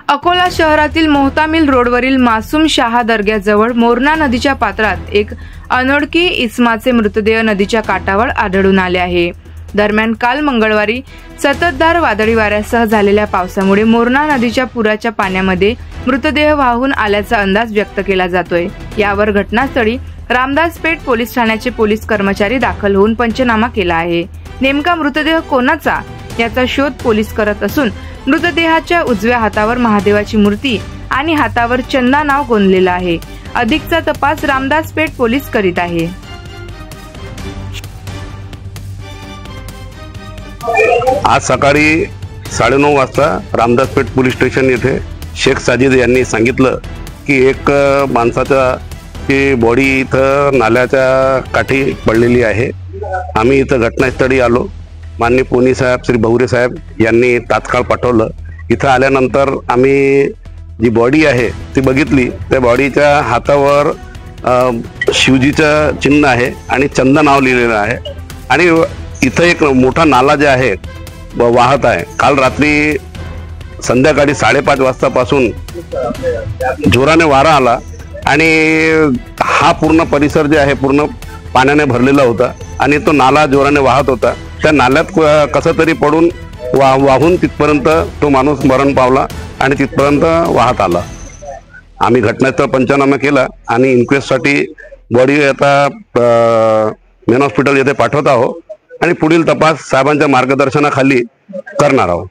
अकोला शहरातील मोहतामिल रोडवरील मासूम शाह दर्ग्याजवळ मोरणा नदीच्या पात्रात एक अनोळखी इसमाचे मृतदेह नदीच्या काठावर आढळून आले आहे। दरम्यान काल मंगळवारी संततधार वादळी वाऱ्यासह झालेल्या पावसामुळे मोरणा नदीच्या पुराच्या पाण्यामध्ये मृतदेह वाहून आल्याचा अंदाज व्यक्त केला जातोय। यावर घटनास्थळी रामदासपेठ पोलीस ठाण्याचे पोलीस कर्मचारी दाखल होऊन पंचनामा केला आहे। नेमका मृतदेह कोणाचा याचा शोध पोलीस करत असून मृतदेहाच्या उजव्या हातावर महादेवाची मूर्ती आणि हातावर चंदा नाव गोंदलेलं आहे। अधिकचा तपास रामदासपेठ पोलीस करीत आहे। आज सकाळी 9:30 वाजता रामदासपेठ पोलीस स्टेशन येथे शेख साजिद यांनी सांगितलं की एक माणसाचा ची बॉडी इथं नाल्याच्या काठी पडलेली आहे। आम्ही इथं घटनास्थळी आलो। माननीय पोलीस साहेब श्री भवरे साहेब यांनी तात्काळ पाठवलं। इथं आल्यानंतर आम्ही जी बॉडी आहे ती बघितली। त्या बॉडीच्या हातावर शिवजीचं चिन्ह आहे आणि चंदा नाव लिहिलेलं आहे आणि इथं एक मोठा नाला जे आहे वाहत आहे। काल रात्री संध्याकाळी 5:30 वाजतापासून जोराने वारा आला आणि हा पूर्ण परिसर जे आहे पूर्ण पाण्याने भरलेला होता आणि तो नाला जोराने वाहत होता। त्या नाल्यात कसं तरी पडून वाहून तिथपर्यंत तो माणूस मरण पावला आणि तिथपर्यंत वाहत आला। आम्ही घटनास्थळ पंचनामा केला आणि इन्क्वेस्टसाठी बॉडी आता मेन हॉस्पिटल येथे पाठवत आहोत आणि पुढील तपास साहेबांच्या मार्गदर्शनाखाली करणार आहोत।